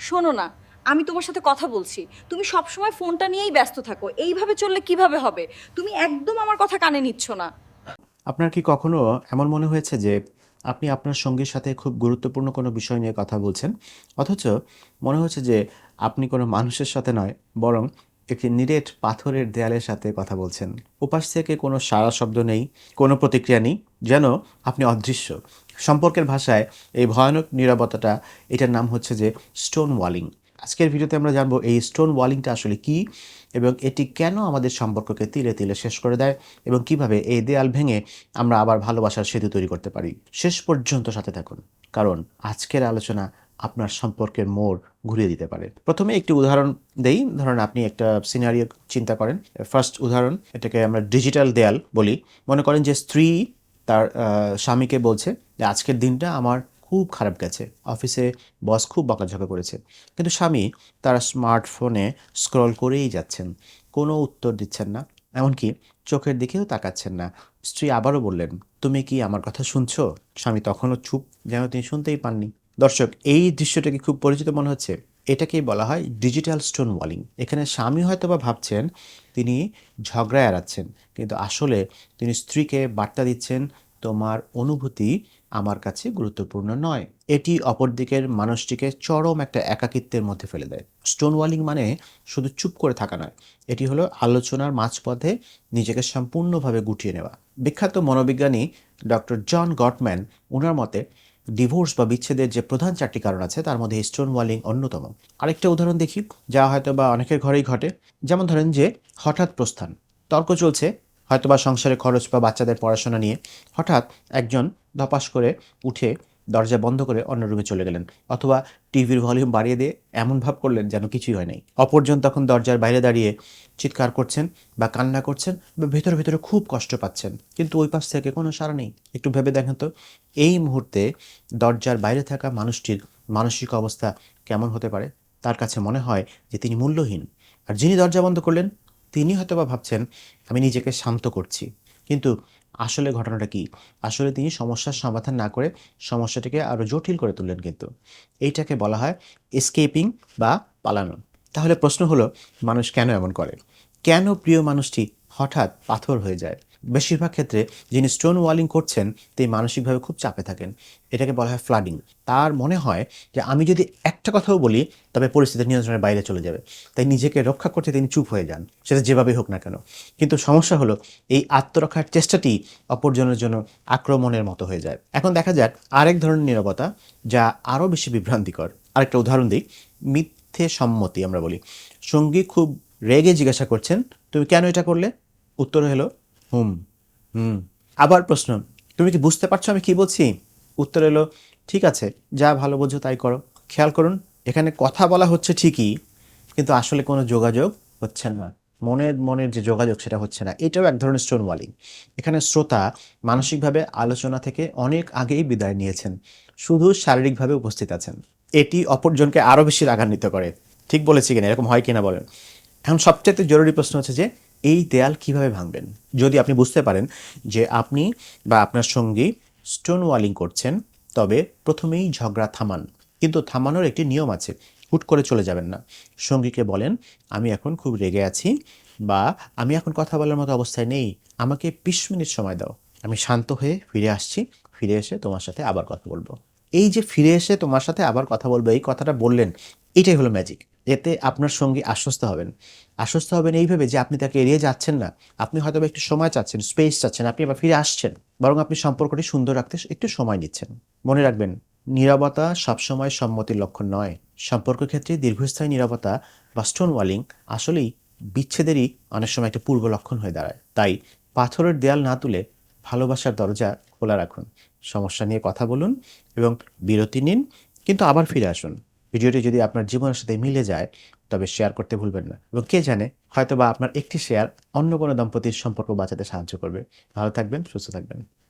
শোনো না, আমি তোমার সাথে কথা বলছি। তুমি সবসময় ফোনটা নিয়েই ব্যস্ত থাকো। এইভাবে চললে কিভাবে হবে? তুমি একদম আমার কথা কানে নিচ্ছ না। আপনার কি কখনো এমন মনে হয়েছে যে আপনি আপনার সঙ্গীর সাথে খুব গুরুত্বপূর্ণ কোনো বিষয় নিয়ে কথা বলছেন, অথচ মনে হচ্ছে যে আপনি কোনো মানুষের সাথে নয়, বরং একটি নিরেট পাথরের দেয়ালের সাথে কথা বলছেন? ওপাশ থেকে কোনো সাড়া শব্দ নেই, কোনো প্রতিক্রিয়া নেই, যেন আপনি অদৃশ্য। সম্পর্কের ভাষায় এই ভয়ানক নীরবতাটা, এটার নাম হচ্ছে যে স্টোন ওয়ালিং। আজকের ভিডিওতে আমরা জানবো এই স্টোন ওয়ালিংটা আসলে কী, এবং এটি কেন আমাদের সম্পর্ককে তিলে তিলে শেষ করে দেয়, এবং কিভাবে এই দেয়াল ভেঙে আমরা আবার ভালোবাসার সেতু তৈরি করতে পারি। শেষ পর্যন্ত সাথে থাকুন, কারণ আজকের আলোচনা আপনার সম্পর্কের মোড় ঘুরিয়ে দিতে পারে। প্রথমে একটি উদাহরণ দেই। ধরুন আপনি একটা সিনারিও চিন্তা করেন। ফার্স্ট উদাহরণ, এটাকে আমরা ডিজিটাল দেয়াল বলি। মনে করেন যে স্ত্রী তার স্বামীকে বলছে যে আজকের দিনটা আমার খুব খারাপ গেছে, অফিসে বস খুব বকাঝকা করেছে। কিন্তু স্বামী তার স্মার্টফোনে স্ক্রল করেই যাচ্ছেন, কোনো উত্তর দিচ্ছেন না, এমনকি চোখের দিকেও তাকাচ্ছেন না। স্ত্রী আবারও বললেন, তুমি কি আমার কথা শুনছো? স্বামী তখনও চুপ, যেন তিনি শুনতেই পাননি। দর্শক, এই দৃশ্যটা কি খুব পরিচিত মনে হচ্ছে? এটাকেই বলা হয় ডিজিটাল স্টোন ওয়ালিং। এখানে স্বামী হয়তো বা ভাবছেন তিনি ঝগড়া এড়াচ্ছেন, কিন্তু আসলে তিনি স্ত্রীকে বার্তা দিচ্ছেন, তোমার অনুভূতি আমার কাছে গুরুত্বপূর্ণ নয়। এটি অপরদিকের মানুষটিকে চরম একটা একাকিত্বের মধ্যে ফেলে দেয়। স্টোন ওয়ালিং মানে শুধু চুপ করে থাকা নয়, এটি হলো আলোচনার মাঝপথে নিজেকে সম্পূর্ণভাবে গুটিয়ে নেওয়া। বিখ্যাত মনোবিজ্ঞানী ডক্টর জন গটম্যান, ওনার মতে ডিভোর্স বা বিচ্ছেদের যে প্রধান চারটি কারণ আছে, তার মধ্যে স্টোন ওয়ালিং অন্যতম। আরেকটা উদাহরণ দেখি, যা হয়তো বা অনেকের ঘরেই ঘটে। যেমন ধরেন যে হঠাৎ প্রস্থান, তর্ক চলছে হয়তোবা সংসারের খরচ বা বাচ্চাদের পড়াশোনা নিয়ে। হঠাৎ একজন ধপাস করে উঠে দরজা বন্ধ করে অন্য রুমে চলে গেলেন, অথবা টিভির ভলিউম বাড়িয়ে দিয়ে এমন ভাব করলেন যেন কিছুই হয় নাই। অপরজন তখন দরজার বাইরে দাঁড়িয়ে চিৎকার করছেন বা কান্না করছেন, বা ভেতরে ভেতরে খুব কষ্ট পাচ্ছেন, কিন্তু ওই পাশ থেকে কোনো সাড়া নেই। একটু ভেবে দেখেন তো, এই মুহূর্তে দরজার বাইরে থাকা মানুষটির মানসিক অবস্থা কেমন হতে পারে? তার কাছে মনে হয় যে তিনি মূল্যহীন। আর যিনি দরজা বন্ধ করলেন, তিনি হয়তোবা ভাবছেন আমি নিজেকে শান্ত করছি, কিন্তু আসলে ঘটনাটা কি? আসলে তিনি সমস্যার সমাধান না করে সমস্যাটিকে আরো জটিল করে তুললেন। কিন্তু এইটাকে বলা হয় এসকেপিং বা পালানো। তাহলে প্রশ্ন হলো, মানুষ কেন এমন করে? কেন প্রিয় মানুষটি হঠাৎ পাথর হয়ে যায়? বেশিরভাগ ক্ষেত্রে যিনি স্টোন ওয়ালিং করছেন তিনি মানসিকভাবে খুব চাপে থাকেন। এটাকে বলা হয় ফ্লাডিং। তার মনে হয় যে আমি যদি একটা কথাও বলি তবে পরিস্থিতি নিয়ন্ত্রণের বাইরে চলে যাবে, তাই নিজেকে রক্ষা করতে তিনি চুপ হয়ে যান, সেটা যেভাবেই হোক না কেন। কিন্তু সমস্যা হলো, এই আত্মরক্ষার চেষ্টাটি অপরজনের জন্য আক্রমণের মতো হয়ে যায়। এখন দেখা যাক আরেক ধরনের নীরবতা, যা আরও বেশি বিভ্রান্তিকর। আরেকটা উদাহরণ দিই, মিথ্যে সম্মতি আমরা বলি। সঙ্গী খুব রেগে জিজ্ঞাসা করছেন, তুমি কেন এটা করলে? উত্তর হলো হুম, হুম। আবার প্রশ্ন, তুমি কি বুঝতে পারছো আমি কি বলছি? উত্তর এলো ঠিক আছে, যা ভালো বোঝো তাই করো। খেয়াল করুন, এখানে কথা বলা হচ্ছে ঠিকই, কিন্তু আসলে কোনো যোগাযোগ হচ্ছে না। মনের মনের যে যোগাযোগ, সেটা হচ্ছে না। এটাও এক ধরনের স্টোন ওয়ালিং। এখানে শ্রোতা মানসিকভাবে আলোচনা থেকে অনেক আগেই বিদায় নিয়েছেন, শুধু শারীরিকভাবে উপস্থিত আছেন। এটি অপরজনকে আরও বেশি রাগান্বিত করে। ঠিক বলেছি কিনা? এরকম হয় কিনা বলেন। এখন সবচেয়ে জরুরি প্রশ্ন হচ্ছে যে এই দেয়াল কিভাবে ভাঙবেন? যদি আপনি বুঝতে পারেন যে আপনি বা আপনার সঙ্গী স্টোন ওয়ালিং করছেন, তবে প্রথমেই ঝগড়া থামান। কিন্তু থামানোর একটি নিয়ম আছে, হুট করে চলে যাবেন না। সঙ্গীকে বলেন, আমি এখন খুব রেগে আছি, বা আমি এখন কথা বলার মতো অবস্থায় নেই, আমাকে 20 মিনিট সময় দাও, আমি শান্ত হয়ে ফিরে আসছি, ফিরে এসে তোমার সাথে আবার কথা বলবো। এই যে ফিরে এসে তোমার সাথে আবার কথা বলবো, এই কথাটা বললেন, এটাই হলো ম্যাজিক। এতে আপনার সঙ্গী আশ্বস্ত হবেন। আশ্বস্ত হবেন এইভাবে যে আপনি তাকে এড়িয়ে যাচ্ছেন না, আপনি হয়তো একটু সময় চাচ্ছেন, স্পেস চাচ্ছেন, আপনি আবার ফিরে আসছেন, বরং আপনি সম্পর্কটি সুন্দর রাখতে একটু সময় নিচ্ছেন। মনে রাখবেন, নীরবতা সবসময় সম্মতির লক্ষণ নয়। সম্পর্ক ক্ষেত্রে দীর্ঘস্থায়ী নীরবতা বা স্টোন ওয়ালিং আসলেই বিচ্ছেদেরই অনেক সময় একটা পূর্ব লক্ষণ হয়ে দাঁড়ায়। তাই পাথরের দেয়াল না তুলে ভালোবাসার দরজা খোলা রাখুন। সমস্যা নিয়ে কথা বলুন এবং বিরতি নিন, কিন্তু আবার ফিরে আসুন। ভিডিওটি যদি আপনার জীবনের সাথে মিলে যায়, তবে শেয়ার করতে ভুলবেন না। এবং কে জানে, হয়তোবা আপনার একটি শেয়ার অন্য কোনো দম্পতির সম্পর্ক বাঁচাতে সাহায্য করবে। ভালো থাকবেন, সুস্থ থাকবেন।